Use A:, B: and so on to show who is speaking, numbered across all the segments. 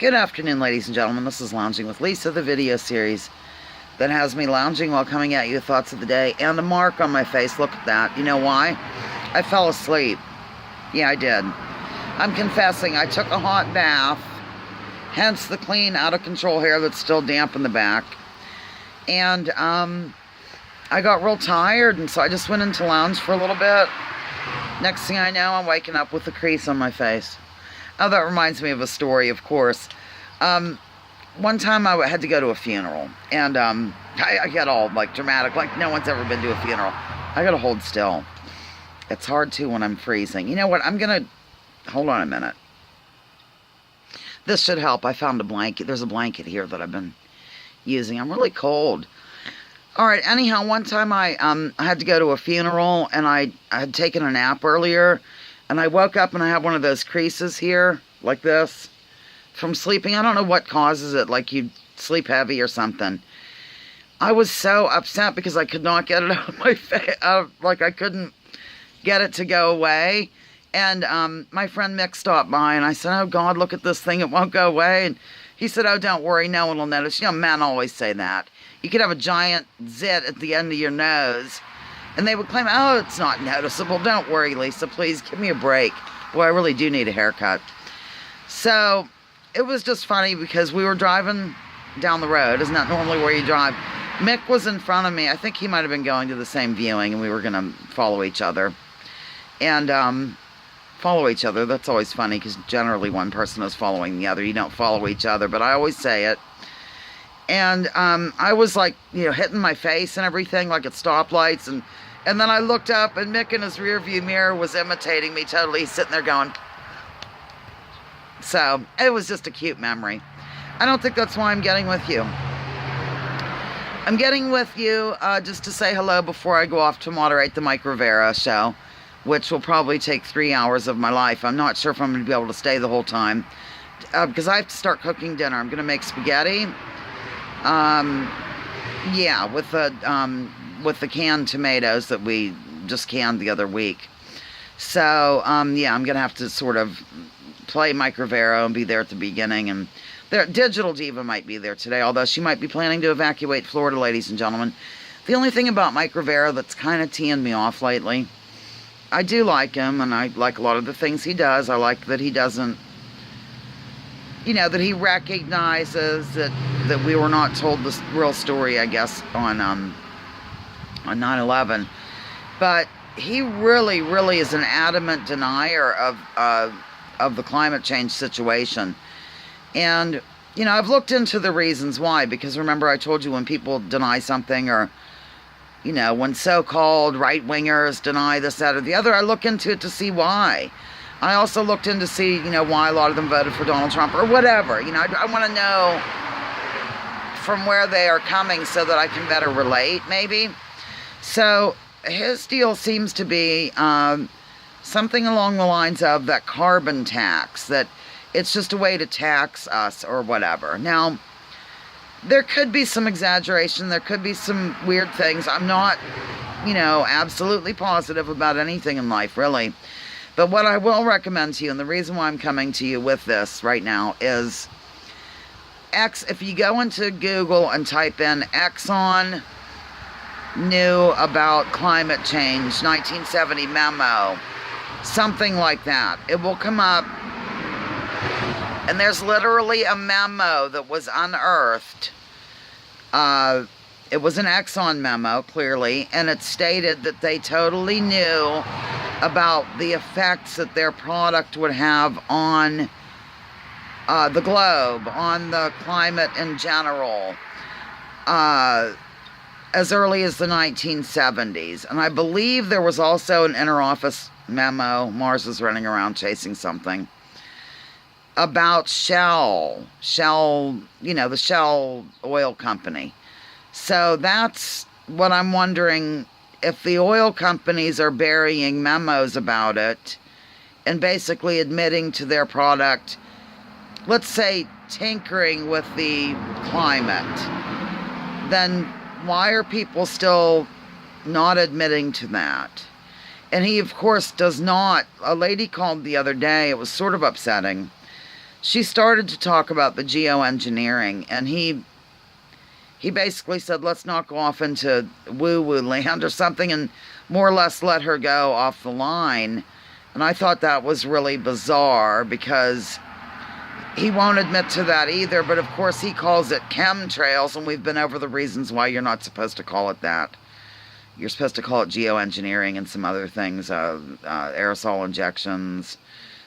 A: Good afternoon, ladies and gentlemen. This is Lounging with Lisa, the video series that has me lounging while coming at you with thoughts of the day and a mark on my face. Look at that. You know why? I fell asleep. Yeah, I did. I'm confessing, I took a hot bath, hence the clean, out of control hair that's still damp in the back. And I got real tired, and so I just went into lounge for a little bit. Next thing I know, I'm waking up with a crease on my face. Oh, that reminds me of a story, of course. One time I had to go to a funeral, and I get all like dramatic, like no one's ever been to a funeral. I gotta hold still. It's hard too when I'm freezing. You know what? Hold on a minute. This should help. I found a blanket. There's a blanket here that I've been using. I'm really cold. All right. Anyhow, one time I had to go to a funeral, and I had taken a nap earlier. And I woke up and I have one of those creases here, like this, from sleeping. I don't know what causes it, like you sleep heavy or something. I was so upset because I could not get it out of my face. Like I couldn't get it to go away. And my friend Mick stopped by and I said, "Oh God, look at this thing. It won't go away." And he said, "Oh, don't worry. No one will notice." You know, men always say that. You could have a giant zit at the end of your nose. And they would claim, "Oh, it's not noticeable. Don't worry, Lisa. Please give me a break. Boy, I really do need a haircut." So it was just funny because we were driving down the road. Isn't that normally where you drive? Mick was in front of me. I think he might have been going to the same viewing, and we were going to follow each other. And follow each other. That's always funny because generally one person is following the other. You don't follow each other, but I always say it. And I was like, you know, hitting my face and everything like at stoplights. And then I looked up and Mick in his rear view mirror was imitating me totally. He's sitting there going. So it was just a cute memory. I don't think that's why I'm getting with you. I'm getting with you just to say hello before I go off to moderate the Mike Rivera show, which will probably take 3 hours of my life. I'm not sure if I'm going to be able to stay the whole time because I have to start cooking dinner. I'm going to make spaghetti. Yeah, with the canned tomatoes that we just canned the other week. So, yeah, I'm gonna have to sort of play Mike Rivera and be there at the beginning, and Digital Diva might be there today, although she might be planning to evacuate Florida, ladies and gentlemen. The only thing about Mike Rivera that's kind of teeing me off lately, I do like him, and I like a lot of the things he does. I like that he doesn't, you know, that he recognizes that we were not told the real story, I guess, on 9/11. But he really, really is an adamant denier of the climate change situation. And, you know, I've looked into the reasons why, because remember I told you when people deny something, or, you know, when so-called right-wingers deny this, that, or the other, I look into it to see why. I also looked in to see, you know, why a lot of them voted for Donald Trump or whatever. You know, I want to know from where they are coming so that I can better relate, maybe. So his deal seems to be something along the lines of that carbon tax, that it's just a way to tax us or whatever. Now, there could be some exaggeration. There could be some weird things. I'm not, you know, absolutely positive about anything in life, really. But what I will recommend to you, and the reason why I'm coming to you with this right now, is if you go into Google and type in Exxon knew about climate change, 1970 memo, something like that, it will come up. And there's literally a memo that was unearthed. It was an Exxon memo, clearly, and it stated that they totally knew about the effects that their product would have on the globe, on the climate in general, as early as the 1970s. And I believe there was also an interoffice memo, Mars is running around chasing something, about Shell, you know, the Shell oil company. So that's what I'm wondering, if the oil companies are burying memos about it and basically admitting to their product, let's say tinkering with the climate, then why are people still not admitting to that? And he, of course, does not. A lady called the other day. It was sort of upsetting. she started to talk about the geoengineering, and he basically said, let's not go off into woo-woo land or something, and more or less let her go off the line. And I thought that was really bizarre, because he won't admit to that either, but of course he calls it chemtrails, and we've been over the reasons why you're not supposed to call it that. You're supposed to call it geoengineering and some other things, aerosol injections,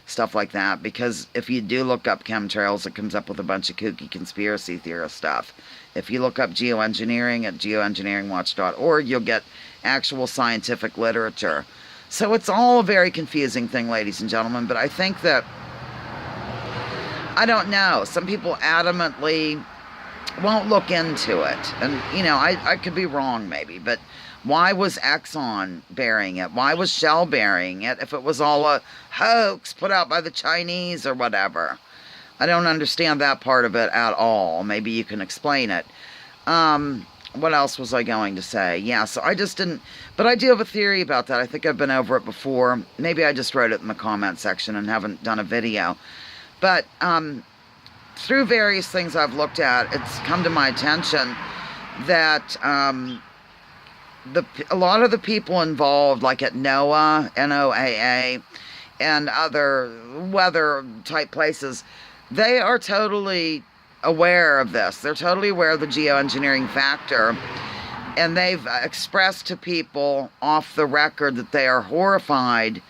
A: stuff like that, because if you do look up chemtrails, it comes up with a bunch of kooky conspiracy theorist stuff. If you look up geoengineering at geoengineeringwatch.org, you'll get actual scientific literature. So it's all a very confusing thing, ladies and gentlemen, but I think that, I don't know, some people adamantly won't look into it. And, I could be wrong maybe, but why was Exxon burying it? Why was Shell burying it if it was all a hoax put out by the Chinese or whatever? I don't understand that part of it at all. Maybe you can explain it. What else was I going to say? Yeah, so I just didn't... But I do have a theory about that. I think I've been over it before. Maybe I just wrote it in the comment section and haven't done a video. But through various things I've looked at, it's come to my attention that a lot of the people involved, like at NOAA, NOAA, and other weather-type places, they are totally aware of this. They're totally aware of the geoengineering factor, and they've expressed to people off the record that they are horrified,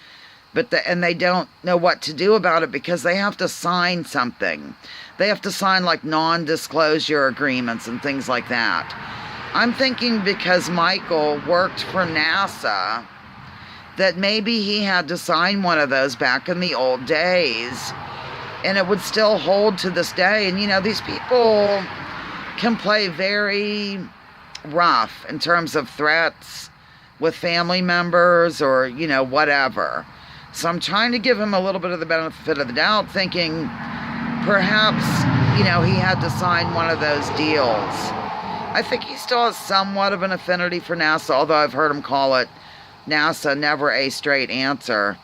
A: and they don't know what to do about it, because they have to sign something. They have to sign like non-disclosure agreements and things like that. I'm thinking because Michael worked for NASA, that maybe he had to sign one of those back in the old days, and it would still hold to this day. And these people can play very rough in terms of threats with family members or, whatever. So I'm trying to give him a little bit of the benefit of the doubt, thinking perhaps, he had to sign one of those deals. I think he still has somewhat of an affinity for NASA, although I've heard him call it NASA, never a straight answer.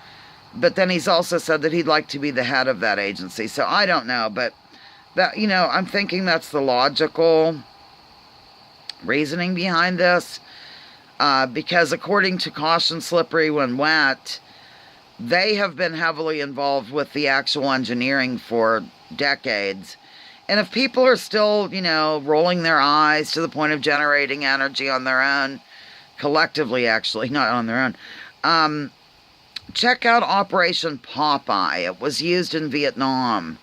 A: But then he's also said that he'd like to be the head of that agency. So I don't know, but that, I'm thinking that's the logical reasoning behind this. Because according to Caution Slippery When Wet, they have been heavily involved with the actual engineering for decades. And if people are still, rolling their eyes to the point of generating energy on their own, collectively actually, not on their own, check out Operation Popeye. It was used in Vietnam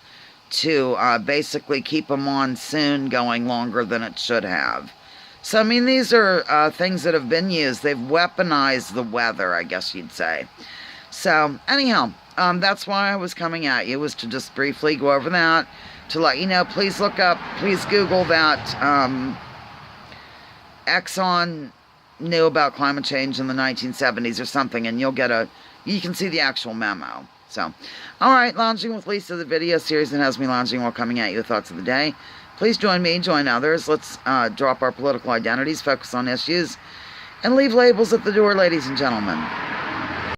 A: to basically keep a monsoon going longer than it should have. So, these are things that have been used. They've weaponized the weather, I guess you'd say. So, anyhow, that's why I was coming at you, was to just briefly go over that, to let you know. Please please Google that Exxon knew about climate change in the 1970s or something, and you can see the actual memo. So, alright, Lounging with Lisa, the video series that has me lounging while coming at you with thoughts of the day. Please join me, join others. Let's drop our political identities, focus on issues, and leave labels at the door, ladies and gentlemen.